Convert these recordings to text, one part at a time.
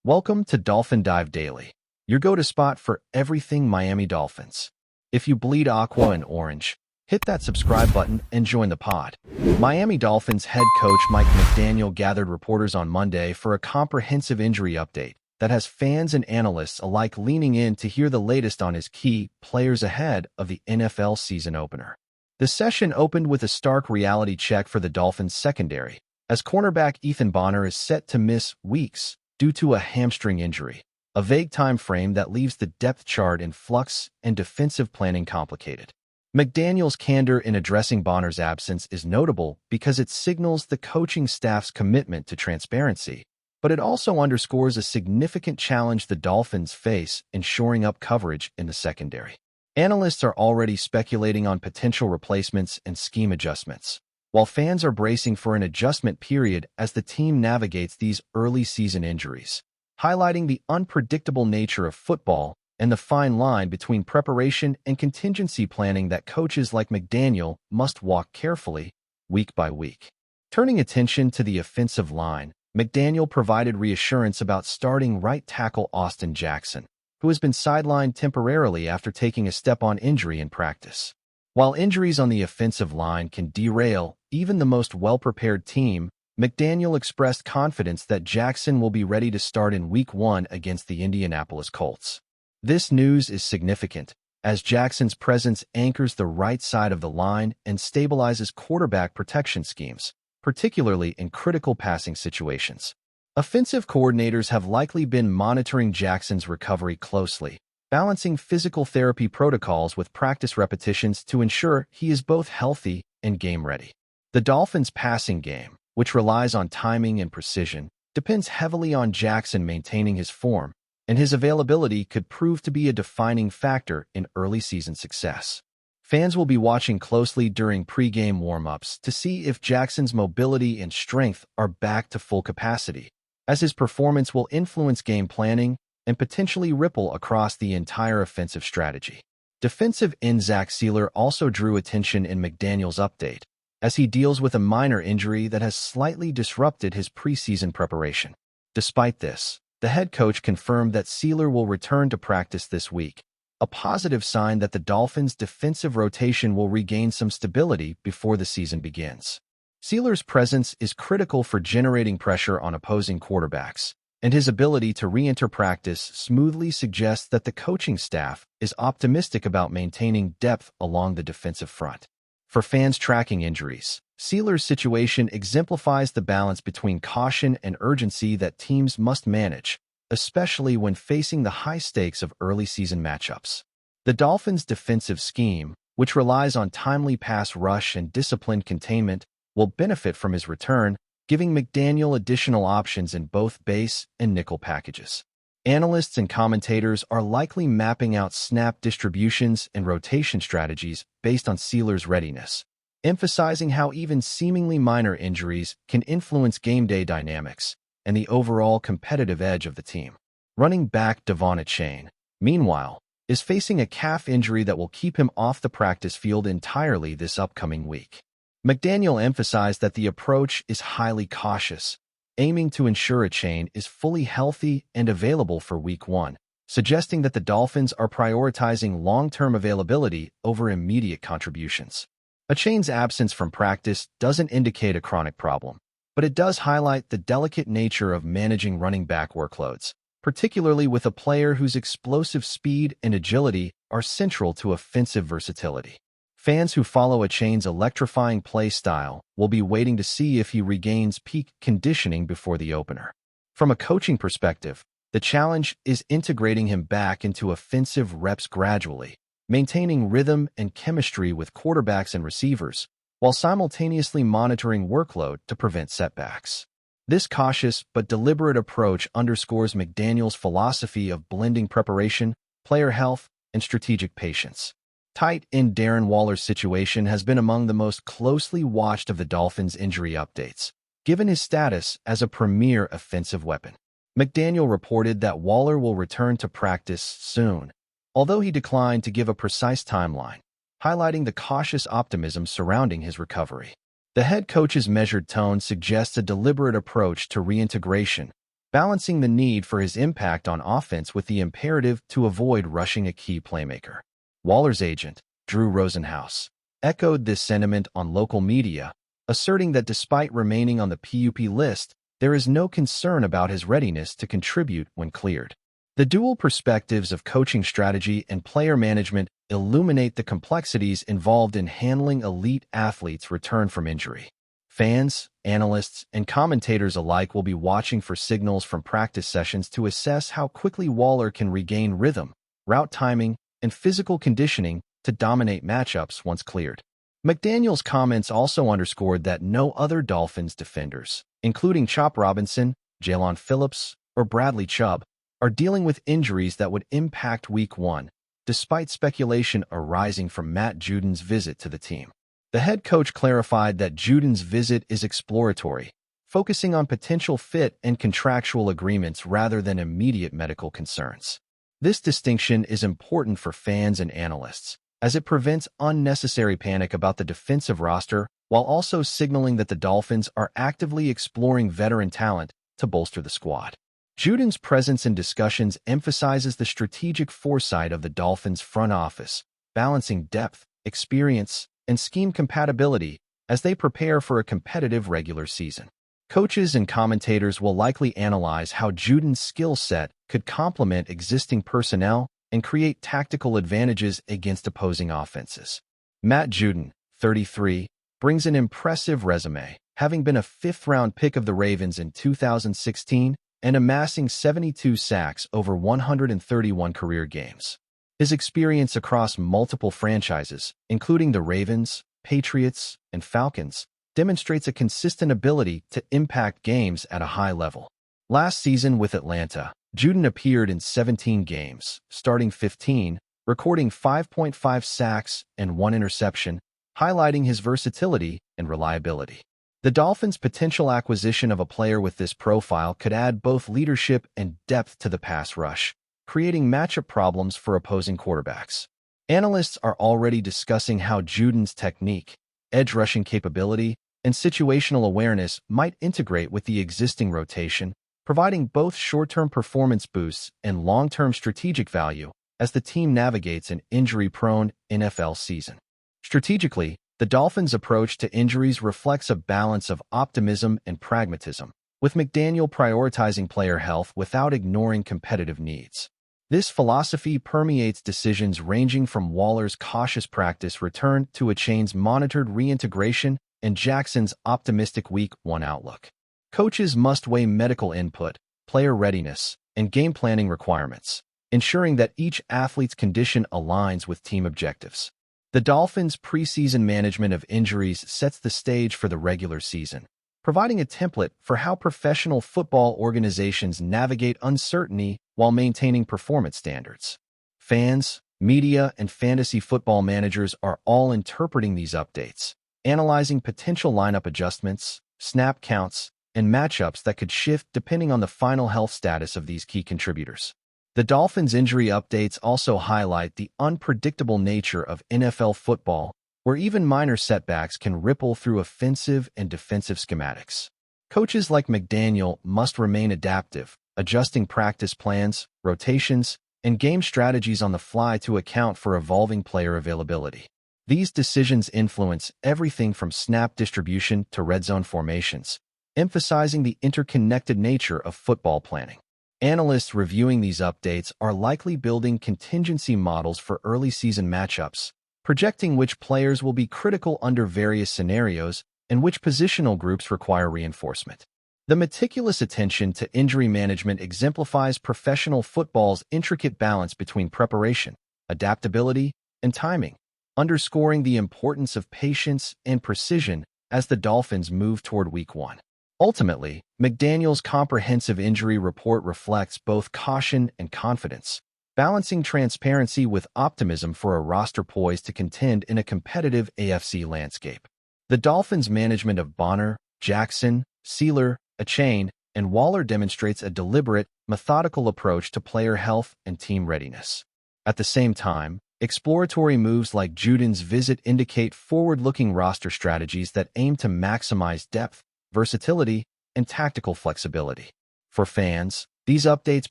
Welcome to Dolphin Dive Daily, your go-to spot for everything Miami Dolphins. If you bleed aqua and orange, hit that subscribe button and join the pod. Miami Dolphins head coach Mike McDaniel gathered reporters on Monday for a comprehensive injury update that has fans and analysts alike leaning in to hear the latest on his key players ahead of the NFL season opener. The session opened with a stark reality check for the Dolphins secondary, as cornerback Ethan Bonner is set to miss weeks due to a hamstring injury, a vague time frame that leaves the depth chart in flux and defensive planning complicated. McDaniel's candor in addressing Bonner's absence is notable because it signals the coaching staff's commitment to transparency, but it also underscores a significant challenge the Dolphins face in shoring up coverage in the secondary. Analysts are already speculating on potential replacements and scheme adjustments, while fans are bracing for an adjustment period as the team navigates these early season injuries, highlighting the unpredictable nature of football and the fine line between preparation and contingency planning that coaches like McDaniel must walk carefully, week by week. Turning attention to the offensive line, McDaniel provided reassurance about starting right tackle Austin Jackson, who has been sidelined temporarily after taking a step-on injury in practice. While injuries on the offensive line can derail even the most well-prepared team, McDaniel expressed confidence that Jackson will be ready to start in Week 1 against the Indianapolis Colts. This news is significant, as Jackson's presence anchors the right side of the line and stabilizes quarterback protection schemes, particularly in critical passing situations. Offensive coordinators have likely been monitoring Jackson's recovery closely, balancing physical therapy protocols with practice repetitions to ensure he is both healthy and game-ready. The Dolphins' passing game, which relies on timing and precision, depends heavily on Jackson maintaining his form, and his availability could prove to be a defining factor in early season success. Fans will be watching closely during pre-game warm-ups to see if Jackson's mobility and strength are back to full capacity, as his performance will influence game planning and potentially ripple across the entire offensive strategy. Defensive end Zach Sealer also drew attention in McDaniel's update, as he deals with a minor injury that has slightly disrupted his preseason preparation. Despite this, the head coach confirmed that Sealer will return to practice this week, a positive sign that the Dolphins' defensive rotation will regain some stability before the season begins. Sealer's presence is critical for generating pressure on opposing quarterbacks, and his ability to re-enter practice smoothly suggests that the coaching staff is optimistic about maintaining depth along the defensive front. For fans tracking injuries, Sealer's situation exemplifies the balance between caution and urgency that teams must manage, especially when facing the high stakes of early season matchups. The Dolphins' defensive scheme, which relies on timely pass rush and disciplined containment, will benefit from his return, giving McDaniel additional options in both base and nickel packages. Analysts and commentators are likely mapping out snap distributions and rotation strategies based on Sealer's readiness, emphasizing how even seemingly minor injuries can influence game day dynamics and the overall competitive edge of the team. Running back Devon Achane, meanwhile, is facing a calf injury that will keep him off the practice field entirely this upcoming week. McDaniel emphasized that the approach is highly cautious, aiming to ensure Achane is fully healthy and available for Week 1, suggesting that the Dolphins are prioritizing long-term availability over immediate contributions. Achane's absence from practice doesn't indicate a chronic problem, but it does highlight the delicate nature of managing running back workloads, particularly with a player whose explosive speed and agility are central to offensive versatility. Fans who follow Achane's electrifying play style will be waiting to see if he regains peak conditioning before the opener. From a coaching perspective, the challenge is integrating him back into offensive reps gradually, maintaining rhythm and chemistry with quarterbacks and receivers, while simultaneously monitoring workload to prevent setbacks. This cautious but deliberate approach underscores McDaniel's philosophy of blending preparation, player health, and strategic patience. Tight end Darren Waller's situation has been among the most closely watched of the Dolphins' injury updates, given his status as a premier offensive weapon. McDaniel reported that Waller will return to practice soon, although he declined to give a precise timeline, highlighting the cautious optimism surrounding his recovery. The head coach's measured tone suggests a deliberate approach to reintegration, balancing the need for his impact on offense with the imperative to avoid rushing a key playmaker. Waller's agent, Drew Rosenhaus, echoed this sentiment on local media, asserting that despite remaining on the PUP list, there is no concern about his readiness to contribute when cleared. The dual perspectives of coaching strategy and player management illuminate the complexities involved in handling elite athletes' return from injury. Fans, analysts, and commentators alike will be watching for signals from practice sessions to assess how quickly Waller can regain rhythm, route timing, and physical conditioning to dominate matchups once cleared. McDaniel's comments also underscored that no other Dolphins defenders, including Chop Robinson, Jaelan Phillips, or Bradley Chubb, are dealing with injuries that would impact Week 1, despite speculation arising from Matt Juden's visit to the team. The head coach clarified that Juden's visit is exploratory, focusing on potential fit and contractual agreements rather than immediate medical concerns. This distinction is important for fans and analysts, as it prevents unnecessary panic about the defensive roster while also signaling that the Dolphins are actively exploring veteran talent to bolster the squad. Juden's presence in discussions emphasizes the strategic foresight of the Dolphins' front office, balancing depth, experience, and scheme compatibility as they prepare for a competitive regular season. Coaches and commentators will likely analyze how Juden's skill set could complement existing personnel and create tactical advantages against opposing offenses. Matt Juden, 33, brings an impressive resume, having been a fifth-round pick of the Ravens in 2016 and amassing 72 sacks over 131 career games. His experience across multiple franchises, including the Ravens, Patriots, and Falcons, demonstrates a consistent ability to impact games at a high level. Last season with Atlanta, Juden appeared in 17 games, starting 15, recording 5.5 sacks and 1 interception, highlighting his versatility and reliability. The Dolphins' potential acquisition of a player with this profile could add both leadership and depth to the pass rush, creating matchup problems for opposing quarterbacks. Analysts are already discussing how Juden's technique, edge rushing capability, and situational awareness might integrate with the existing rotation, providing both short-term performance boosts and long-term strategic value as the team navigates an injury-prone NFL season. Strategically, the Dolphins' approach to injuries reflects a balance of optimism and pragmatism, with McDaniel prioritizing player health without ignoring competitive needs. This philosophy permeates decisions ranging from Waller's cautious practice return to Achane's monitored reintegration and Jackson's optimistic Week 1 outlook. Coaches must weigh medical input, player readiness, and game planning requirements, ensuring that each athlete's condition aligns with team objectives. The Dolphins' preseason management of injuries sets the stage for the regular season, providing a template for how professional football organizations navigate uncertainty while maintaining performance standards. Fans, media, and fantasy football managers are all interpreting these updates, analyzing potential lineup adjustments, snap counts, and matchups that could shift depending on the final health status of these key contributors. The Dolphins' injury updates also highlight the unpredictable nature of NFL football, where even minor setbacks can ripple through offensive and defensive schematics. Coaches like McDaniel must remain adaptive, adjusting practice plans, rotations, and game strategies on the fly to account for evolving player availability. These decisions influence everything from snap distribution to red zone formations, emphasizing the interconnected nature of football planning. Analysts reviewing these updates are likely building contingency models for early season matchups, projecting which players will be critical under various scenarios and which positional groups require reinforcement. The meticulous attention to injury management exemplifies professional football's intricate balance between preparation, adaptability, and timing, underscoring the importance of patience and precision as the Dolphins move toward Week 1. Ultimately, McDaniel's comprehensive injury report reflects both caution and confidence, balancing transparency with optimism for a roster poised to contend in a competitive AFC landscape. The Dolphins' management of Bonner, Jackson, Sealer, Achane, and Waller demonstrates a deliberate, methodical approach to player health and team readiness. At the same time, exploratory moves like Juden's visit indicate forward-looking roster strategies that aim to maximize depth, versatility, and tactical flexibility. For fans, these updates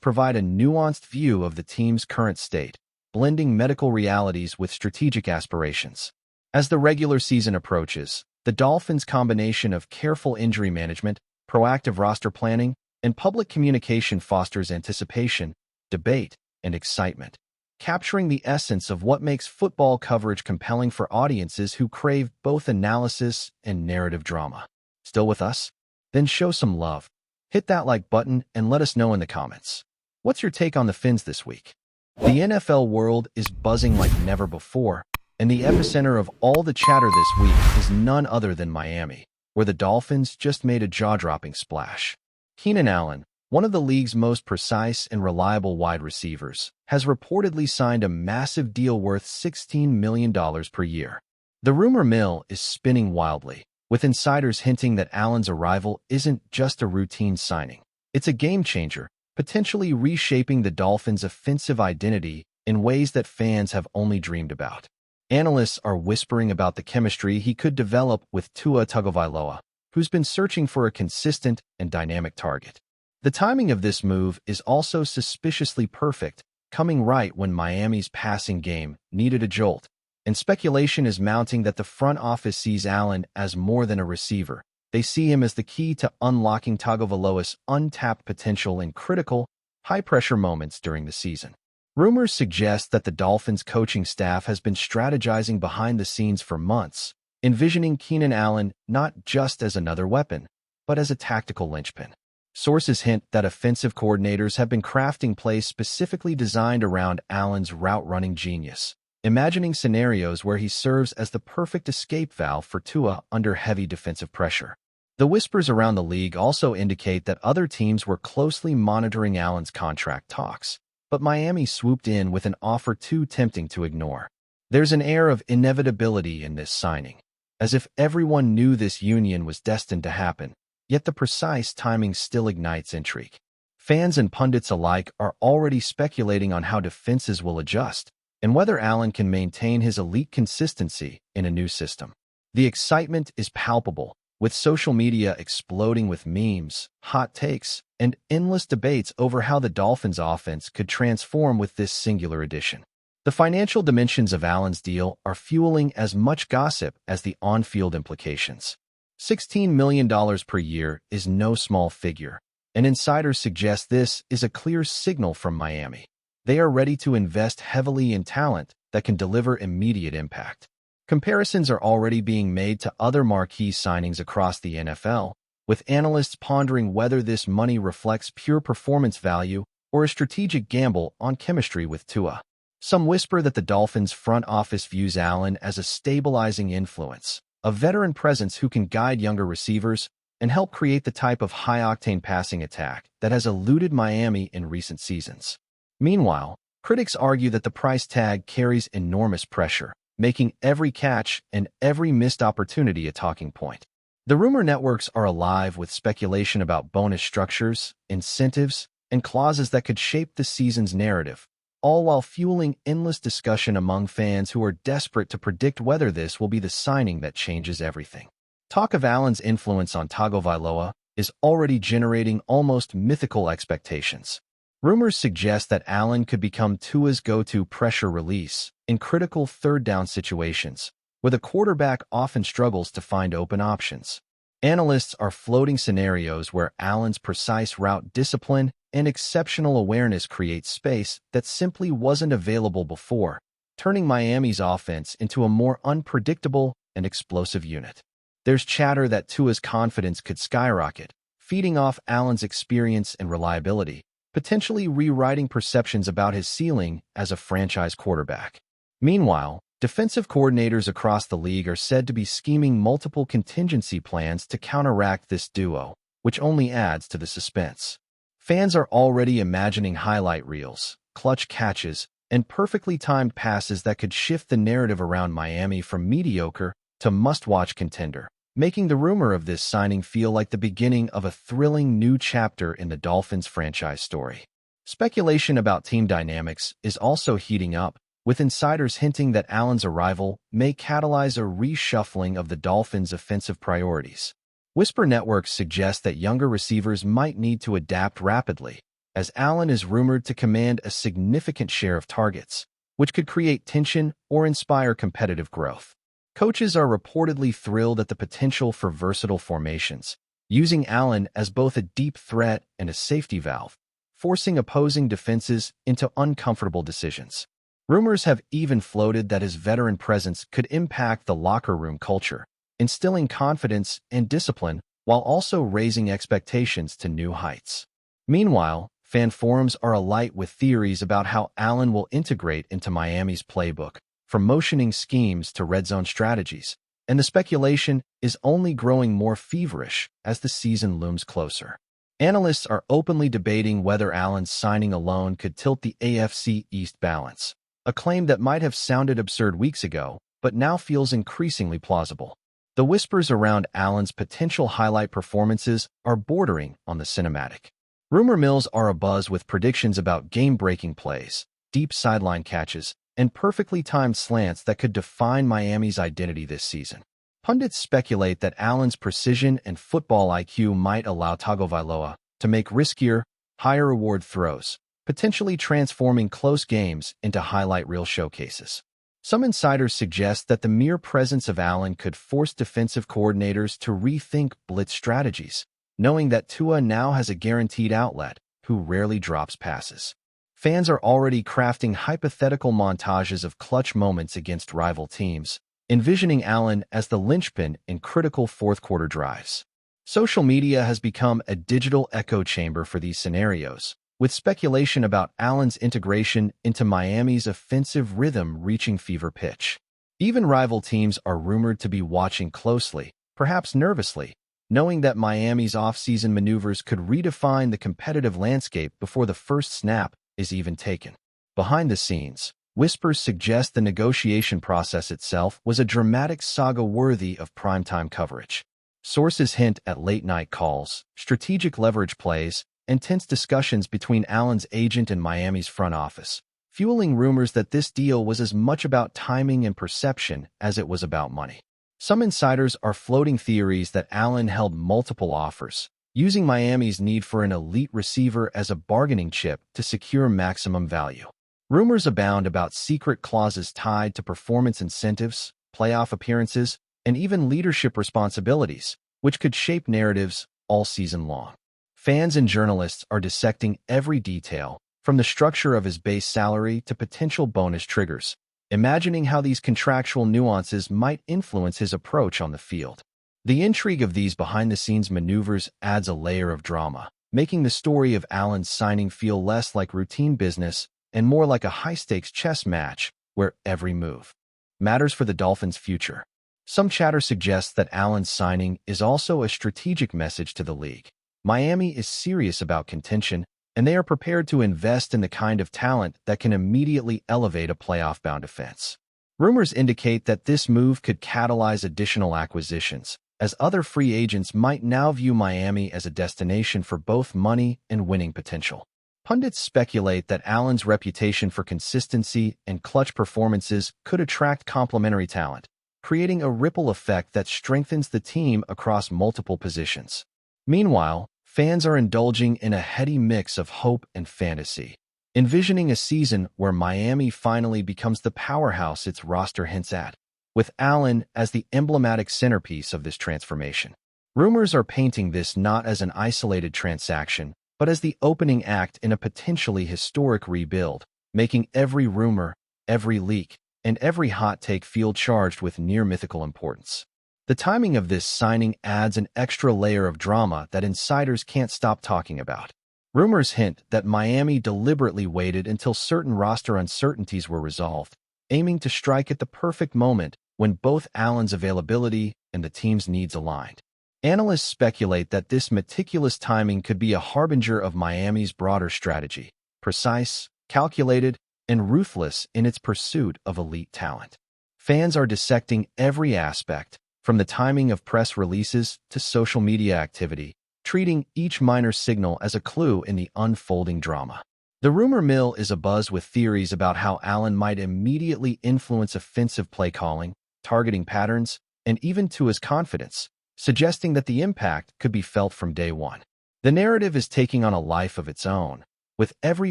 provide a nuanced view of the team's current state, blending medical realities with strategic aspirations. As the regular season approaches, the Dolphins' combination of careful injury management, proactive roster planning, and public communication fosters anticipation, debate, and excitement, capturing the essence of what makes football coverage compelling for audiences who crave both analysis and narrative drama. Still with us? Then show some love. Hit that like button and let us know in the comments. What's your take on the Fins this week? The NFL world is buzzing like never before, and the epicenter of all the chatter this week is none other than Miami, where the Dolphins just made a jaw-dropping splash. Keenan Allen, one of the league's most precise and reliable wide receivers, has reportedly signed a massive deal worth $16 million per year. The rumor mill is spinning wildly, with insiders hinting that Allen's arrival isn't just a routine signing. It's a game-changer, potentially reshaping the Dolphins' offensive identity in ways that fans have only dreamed about. Analysts are whispering about the chemistry he could develop with Tua Tagovailoa, who's been searching for a consistent and dynamic target. The timing of this move is also suspiciously perfect, coming right when Miami's passing game needed a jolt, and speculation is mounting that the front office sees Allen as more than a receiver. They see him as the key to unlocking Tagovailoa's untapped potential in critical, high-pressure moments during the season. Rumors suggest that the Dolphins' coaching staff has been strategizing behind the scenes for months, envisioning Keenan Allen not just as another weapon, but as a tactical linchpin. Sources hint that offensive coordinators have been crafting plays specifically designed around Allen's route-running genius, imagining scenarios where he serves as the perfect escape valve for Tua under heavy defensive pressure. The whispers around the league also indicate that other teams were closely monitoring Allen's contract talks, but Miami swooped in with an offer too tempting to ignore. There's an air of inevitability in this signing, as if everyone knew this union was destined to happen, yet the precise timing still ignites intrigue. Fans and pundits alike are already speculating on how defenses will adjust, and whether Allen can maintain his elite consistency in a new system. The excitement is palpable, with social media exploding with memes, hot takes, and endless debates over how the Dolphins' offense could transform with this singular addition. The financial dimensions of Allen's deal are fueling as much gossip as the on-field implications. $16 million per year is no small figure, and insiders suggest this is a clear signal from Miami. They are ready to invest heavily in talent that can deliver immediate impact. Comparisons are already being made to other marquee signings across the NFL, with analysts pondering whether this money reflects pure performance value or a strategic gamble on chemistry with Tua. Some whisper that the Dolphins' front office views Allen as a stabilizing influence, a veteran presence who can guide younger receivers and help create the type of high-octane passing attack that has eluded Miami in recent seasons. Meanwhile, critics argue that the price tag carries enormous pressure, making every catch and every missed opportunity a talking point. The rumor networks are alive with speculation about bonus structures, incentives, and clauses that could shape the season's narrative, all while fueling endless discussion among fans who are desperate to predict whether this will be the signing that changes everything. Talk of Allen's influence on Tagovailoa is already generating almost mythical expectations. Rumors suggest that Allen could become Tua's go-to pressure release in critical third-down situations, where the quarterback often struggles to find open options. Analysts are floating scenarios where Allen's precise route discipline and exceptional awareness create space that simply wasn't available before, turning Miami's offense into a more unpredictable and explosive unit. There's chatter that Tua's confidence could skyrocket, feeding off Allen's experience and reliability, potentially rewriting perceptions about his ceiling as a franchise quarterback. Meanwhile, defensive coordinators across the league are said to be scheming multiple contingency plans to counteract this duo, which only adds to the suspense. Fans are already imagining highlight reels, clutch catches, and perfectly timed passes that could shift the narrative around Miami from mediocre to must-watch contender, making the rumor of this signing feel like the beginning of a thrilling new chapter in the Dolphins franchise story. Speculation about team dynamics is also heating up, with insiders hinting that Allen's arrival may catalyze a reshuffling of the Dolphins' offensive priorities. Whisper networks suggest that younger receivers might need to adapt rapidly, as Allen is rumored to command a significant share of targets, which could create tension or inspire competitive growth. Coaches are reportedly thrilled at the potential for versatile formations, using Allen as both a deep threat and a safety valve, forcing opposing defenses into uncomfortable decisions. Rumors have even floated that his veteran presence could impact the locker room culture, instilling confidence and discipline while also raising expectations to new heights. Meanwhile, fan forums are alight with theories about how Allen will integrate into Miami's playbook, from motioning schemes to red zone strategies, and the speculation is only growing more feverish as the season looms closer. Analysts are openly debating whether Allen's signing alone could tilt the AFC East balance, a claim that might have sounded absurd weeks ago, but now feels increasingly plausible. The whispers around Allen's potential highlight performances are bordering on the cinematic. Rumor mills are abuzz with predictions about game-breaking plays, deep sideline catches, and perfectly timed slants that could define Miami's identity this season. Pundits speculate that Allen's precision and football IQ might allow Tagovailoa to make riskier, higher-reward throws, potentially transforming close games into highlight reel showcases. Some insiders suggest that the mere presence of Allen could force defensive coordinators to rethink blitz strategies, knowing that Tua now has a guaranteed outlet who rarely drops passes. Fans are already crafting hypothetical montages of clutch moments against rival teams, envisioning Allen as the linchpin in critical fourth-quarter drives. Social media has become a digital echo chamber for these scenarios, with speculation about Allen's integration into Miami's offensive rhythm reaching fever pitch. Even rival teams are rumored to be watching closely, perhaps nervously, knowing that Miami's off-season maneuvers could redefine the competitive landscape before the first snap is even taken. Behind the scenes, whispers suggest the negotiation process itself was a dramatic saga worthy of primetime coverage. Sources hint at late-night calls, strategic leverage plays, and tense discussions between Allen's agent and Miami's front office, fueling rumors that this deal was as much about timing and perception as it was about money. Some insiders are floating theories that Allen held multiple offers, using Miami's need for an elite receiver as a bargaining chip to secure maximum value. Rumors abound about secret clauses tied to performance incentives, playoff appearances, and even leadership responsibilities, which could shape narratives all season long. Fans and journalists are dissecting every detail, from the structure of his base salary to potential bonus triggers, imagining how these contractual nuances might influence his approach on the field. The intrigue of these behind-the-scenes maneuvers adds a layer of drama, making the story of Allen's signing feel less like routine business and more like a high-stakes chess match where every move matters for the Dolphins' future. Some chatter suggests that Allen's signing is also a strategic message to the league. Miami is serious about contention, and they are prepared to invest in the kind of talent that can immediately elevate a playoff-bound offense. Rumors indicate that this move could catalyze additional acquisitions, as other free agents might now view Miami as a destination for both money and winning potential. Pundits speculate that Allen's reputation for consistency and clutch performances could attract complementary talent, creating a ripple effect that strengthens the team across multiple positions. Meanwhile, fans are indulging in a heady mix of hope and fantasy, envisioning a season where Miami finally becomes the powerhouse its roster hints at, with Allen as the emblematic centerpiece of this transformation. Rumors are painting this not as an isolated transaction, but as the opening act in a potentially historic rebuild, making every rumor, every leak, and every hot take feel charged with near-mythical importance. The timing of this signing adds an extra layer of drama that insiders can't stop talking about. Rumors hint that Miami deliberately waited until certain roster uncertainties were resolved, aiming to strike at the perfect moment when both Allen's availability and the team's needs aligned. Analysts speculate that this meticulous timing could be a harbinger of Miami's broader strategy, precise, calculated, and ruthless in its pursuit of elite talent. Fans are dissecting every aspect, from the timing of press releases to social media activity, treating each minor signal as a clue in the unfolding drama. The rumor mill is abuzz with theories about how Allen might immediately influence offensive play calling, targeting patterns, and even Tua's confidence, suggesting that the impact could be felt from day one. The narrative is taking on a life of its own, with every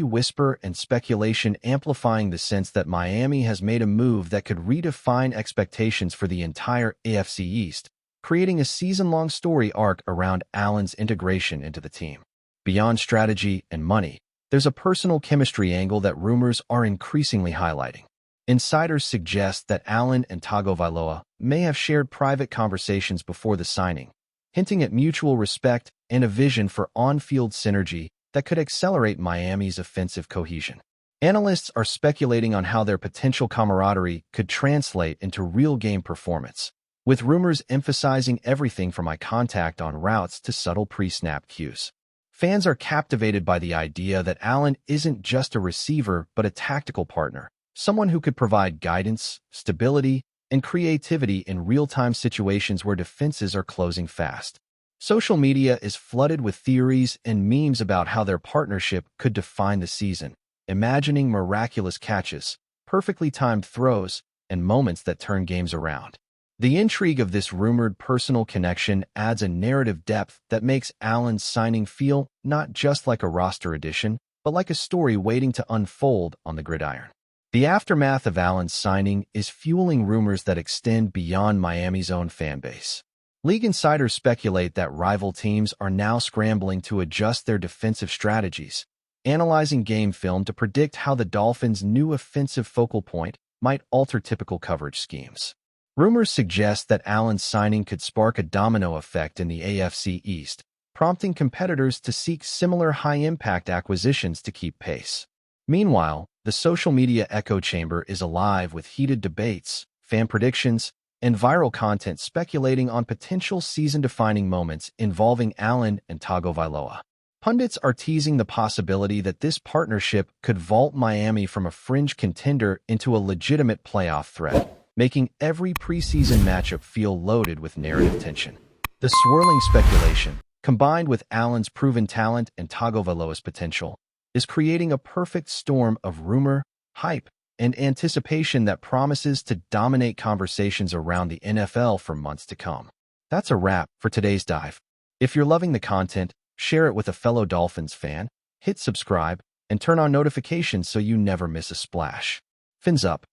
whisper and speculation amplifying the sense that Miami has made a move that could redefine expectations for the entire AFC East, creating a season-long story arc around Allen's integration into the team. Beyond strategy and money, there's a personal chemistry angle that rumors are increasingly highlighting. Insiders suggest that Allen and Tagovailoa may have shared private conversations before the signing, hinting at mutual respect and a vision for on-field synergy that could accelerate Miami's offensive cohesion. Analysts are speculating on how their potential camaraderie could translate into real-game performance, with rumors emphasizing everything from eye contact on routes to subtle pre-snap cues. Fans are captivated by the idea that Allen isn't just a receiver but a tactical partner, someone who could provide guidance, stability, and creativity in real-time situations where defenses are closing fast. Social media is flooded with theories and memes about how their partnership could define the season, imagining miraculous catches, perfectly timed throws, and moments that turn games around. The intrigue of this rumored personal connection adds a narrative depth that makes Allen's signing feel not just like a roster addition, but like a story waiting to unfold on the gridiron. The aftermath of Allen's signing is fueling rumors that extend beyond Miami's own fan base. League insiders speculate that rival teams are now scrambling to adjust their defensive strategies, analyzing game film to predict how the Dolphins' new offensive focal point might alter typical coverage schemes. Rumors suggest that Allen's signing could spark a domino effect in the AFC East, prompting competitors to seek similar high-impact acquisitions to keep pace. Meanwhile, the social media echo chamber is alive with heated debates, fan predictions, and viral content speculating on potential season-defining moments involving Allen and Tagovailoa. Pundits are teasing the possibility that this partnership could vault Miami from a fringe contender into a legitimate playoff threat, making every preseason matchup feel loaded with narrative tension. The swirling speculation, combined with Allen's proven talent and Tagovailoa's potential, is creating a perfect storm of rumor, hype, and anticipation that promises to dominate conversations around the NFL for months to come. That's a wrap for today's dive. If you're loving the content, share it with a fellow Dolphins fan, hit subscribe, and turn on notifications so you never miss a splash. Fins up.